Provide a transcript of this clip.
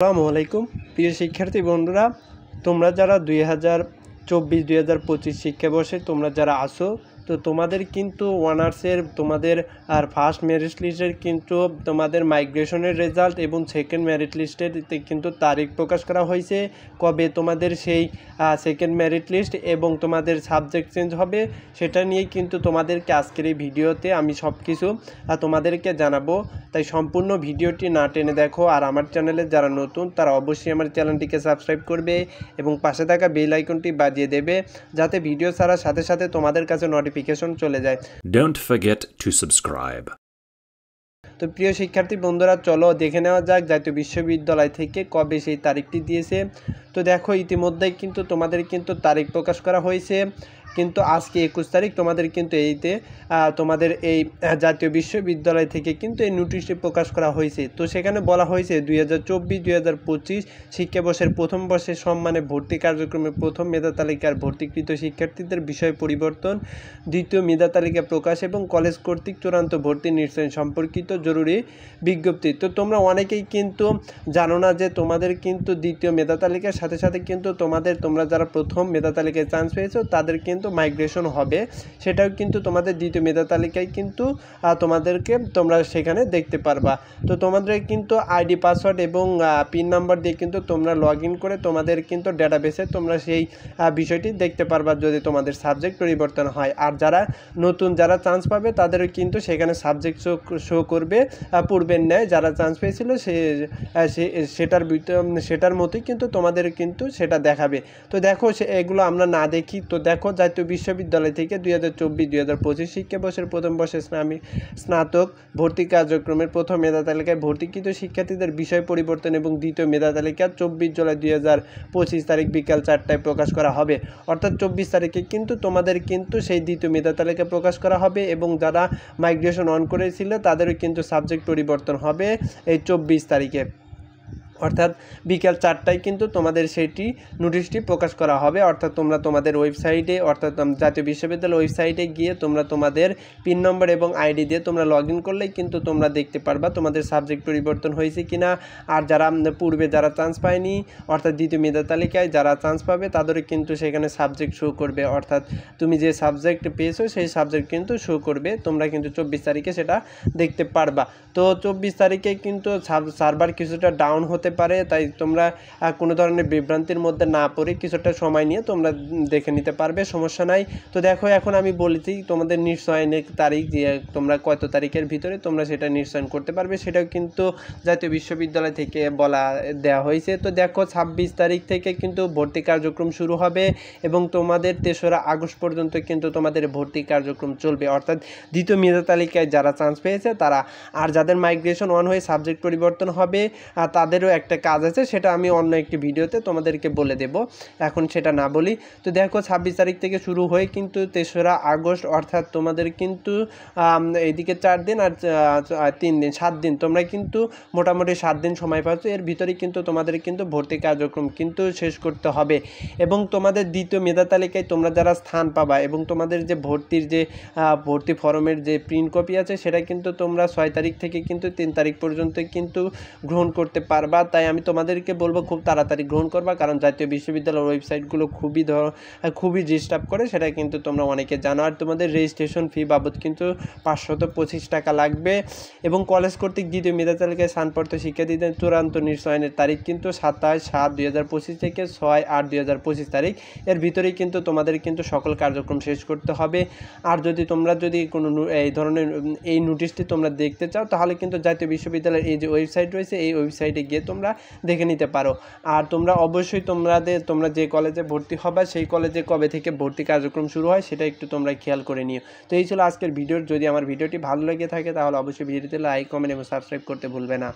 আসসালামু আলাইকুম প্রিয় শিক্ষার্থী বন্ধুরা, তোমরা যারা 2024-2025 শিক্ষাবর্ষে তোমরা যারা আসো, তো তোমাদের কিন্তু অনার্সের তোমাদের আর ফার্স্ট মেরিট লিস্টের কিন্তু তোমাদের মাইগ্রেশনের রেজাল্ট এবং সেকেন্ড মেরিট লিস্টের কিন্তু তারিখ প্রকাশ করা হয়েছে। কবে তোমাদের সেই সেকেন্ড মেরিট লিস্ট এবং তোমাদের সাবজেক্ট চেঞ্জ হবে সেটা নিয়ে কিন্তু তোমাদেরকে আজকের এই ভিডিওতে আমি সব কিছু তোমাদেরকে জানাবো। তাই সম্পূর্ণ ভিডিওটি না টেনে দেখো। আর আমার চ্যানেলে যারা নতুন তারা অবশ্যই আমার চ্যানেলটিকে সাবস্ক্রাইব করবে এবং পাশে থাকা বেল আইকনটি বাজিয়ে দেবে, যাতে ভিডিও ছাড়ার সাথে সাথে তোমাদের কাছে নোটিফিকেশন চলে যায়। Don't forget to subscribe. তো প্রিয় শিক্ষার্থী বন্ধুরা, চলো দেখে নেওয়া যাক জাতীয় বিশ্ববিদ্যালয় থেকে কবে সেই তারিখটি দিয়েছে। তো দেখো, ইতিমধ্যেই কিন্তু তোমাদের কিন্তু তারিখ প্রকাশ করা হয়েছে, কিন্তু আজকে 21 তারিখ তোমাদের কিন্তু এইতে তোমাদের এই জাতীয় বিশ্ববিদ্যালয় থেকে কিন্তু এই নোটিশটি প্রকাশ করা হয়েছে। তো সেখানে বলা হয়েছে 2024-2025 শিক্ষাবর্ষের প্রথম বর্ষের সম্মানে ভর্তি কার্যক্রমে প্রথম মেধা তালিকার ভর্তিকৃত শিক্ষার্থীদের বিষয় পরিবর্তন, দ্বিতীয় মেধা তালিকা প্রকাশ এবং কলেজ কর্তৃক চূড়ান্ত ভর্তি নিশ্চয়ন সম্পর্কিত জরুরি বিজ্ঞপ্তি। তো তোমরা অনেকেই কিন্তু জানো না যে তোমাদের কিন্তু দ্বিতীয় মেধা তালিকার সাথে সাথে কিন্তু তোমরা যারা প্রথম মেধা তালিকায় চান্স পেয়েছো তাদের কিন্তু মাইগ্রেশন হবে, সেটাও কিন্তু তোমাদের দ্বিতীয় মেধা তালিকায় কিন্তু তোমাদেরকে তোমরা সেখানে দেখতে পারবা। তো তোমাদের কিন্তু আইডি পাসওয়ার্ড এবং পিন নাম্বার দিয়ে কিন্তু তোমরা লগ ইন করে তোমাদের কিন্তু ডেটাবেসে তোমরা সেই বিষয়টি দেখতে পারবা যদি তোমাদের সাবজেক্ট পরিবর্তন হয়। আর যারা নতুন যারা চান্স পাবে তাদেরও কিন্তু সেখানে সাবজেক্ট শো করবে পূর্বের ন্যায় যারা চান্স পেয়েছিল সেটার মতোই কিন্তু তোমাদের কিন্তু সেটা দেখাবে। তো দেখো এগুলো আমরা না দেখি। তো দেখো, জাতীয় বিশ্ববিদ্যালয় থেকে 2024-2025 শিক্ষাবর্ষের প্রথম বর্ষের স্নাতক ভর্তি কার্যক্রমের প্রথম মেধা তালিকায় ভর্তিকৃত শিক্ষার্থীদের বিষয় পরিবর্তন এবং দ্বিতীয় মেধা তালিকা 24 জুলাই 2025 তারিখ বিকাল 4টায় প্রকাশ করা হবে। অর্থাৎ 24 তারিখে কিন্তু তোমাদের কিন্তু সেই দ্বিতীয় মেধা তালিকা প্রকাশ করা হবে এবং যারা মাইগ্রেশন অন করেছিল তাদেরও কিন্তু সাবজেক্ট পরিবর্তন হবে এই 24 তারিখে, অর্থাৎ বিকাল 4টায় কিন্তু তোমাদের সেটি নোটিশটি প্রকাশ করা হবে। অর্থাৎ তোমরা তোমাদের ওয়েবসাইটে, অর্থাৎ জাতীয় বিশ্ববিদ্যালয় ওয়েবসাইটে গিয়ে তোমরা তোমাদের পিন নম্বর এবং আইডি দিয়ে তোমরা লগ ইন করলেই কিন্তু তোমরা দেখতে পারবা তোমাদের সাবজেক্ট পরিবর্তন হয়েছে কিনা। আর যারা পূর্বে যারা চান্স পায়নি, অর্থাৎ দ্বিতীয় মেধা তালিকায় যারা চান্স পাবে তাদেরও কিন্তু সেখানে সাবজেক্ট শো করবে, অর্থাৎ তুমি যে সাবজেক্ট পেয়েছো সেই সাবজেক্ট কিন্তু শো করবে। তোমরা কিন্তু 24 তারিখে সেটা দেখতে পারবা। তো 24 তারিখে কিন্তু সার্ভার কিছুটা ডাউন হতে পারে, তাই তোমরা কোনো ধরনের বিভ্রান্তির মধ্যে না পড়ে কিছুটা সময় নিয়ে তোমরা দেখে নিতে পারবে, সমস্যা নাই। তো দেখো, এখন আমি বলেছি তোমাদের নিশ্চয়নের তারিখ, যে তোমরা কত তারিখের ভিতরে তোমরা সেটা নিশ্চয়ন করতে পারবে, সেটাও কিন্তু জাতীয় বিশ্ববিদ্যালয় থেকে দেওয়া হয়েছে। তো দেখো, 26 তারিখ থেকে কিন্তু ভর্তি কার্যক্রম শুরু হবে এবং তোমাদের 3রা আগস্ট পর্যন্ত কিন্তু তোমাদের ভর্তি কার্যক্রম চলবে। অর্থাৎ দ্বিতীয় মেধা তালিকায় যারা চান্স পেয়েছে তারা, আর যাদের মাইগ্রেশন অন হয়ে সাবজেক্ট পরিবর্তন হবে তাদেরও একটা কাজ আছে, সেটা আমি অন্য একটি ভিডিওতে তোমাদেরকে বলে দেব, এখন সেটা না বলি। তো দেখো, 26 তারিখ থেকে শুরু হয়ে কিন্তু 3রা আগস্ট, অর্থাৎ তোমাদের কিন্তু এইদিকে 4 দিন আর 3 দিন 7 দিন, তোমরা কিন্তু মোটামুটি 7 দিন সময় পাচ্ছ। এর ভিতরে কিন্তু তোমাদের কিন্তু ভর্তি কার্যক্রম কিন্তু শেষ করতে হবে এবং তোমাদের দ্বিতীয় মেধা তালিকায় তোমরা যারা স্থান পাবা এবং তোমাদের যে ভর্তি ফর্মের যে প্রিন্ট কপি আছে সেটা কিন্তু তোমরা 6 তারিখ থেকে কিন্তু 3 তারিখ পর্যন্ত কিন্তু গ্রহণ করতে পারবা। তাই আমি তোমাদেরকে বলবো খুব তাড়াতাড়ি গ্রহণ করবা, কারণ জাতীয় বিশ্ববিদ্যালয়ের ওয়েবসাইটগুলো খুবই ডিস্টার্ব করে, সেটা কিন্তু তোমরা অনেকে জানো। আর তোমাদের রেজিস্ট্রেশন ফি বাবদ কিন্তু 525 টাকা লাগবে এবং কলেজ কর্তৃক দ্বিতীয় মেধা তালিকায় স্থানপ্রাপ্ত শিক্ষার্থীদের চূড়ান্ত নিশ্চয়নের তারিখ কিন্তু 27/7/2025 থেকে 6/8/2025 তারিখ, এর ভিতরেই কিন্তু তোমাদের কিন্তু সকল কার্যক্রম শেষ করতে হবে। আর তোমরা যদি কোনো এই ধরনের এই নোটিশটি তোমরা দেখতে চাও তাহলে কিন্তু জাতীয় বিশ্ববিদ্যালয়ের এই যে ওয়েবসাইট রয়েছে এই ওয়েবসাইটে গিয়ে তোমরা দেখে নিতে পারো। আর তোমরা অবশ্যই তোমরা যে কলেজে ভর্তি হবে সেই কলেজে কবে থেকে ভর্তি কার্যক্রম শুরু হয় সেটা একটু তোমরা খেয়াল করে নিও। তো এই ছিল আজকের ভিডিও। যদি আমার ভিডিওটি ভালো লেগে থাকে তাহলে অবশ্যই ভিডিওতে লাইক, কমেন্ট এবং সাবস্ক্রাইব করতে ভুলবে না।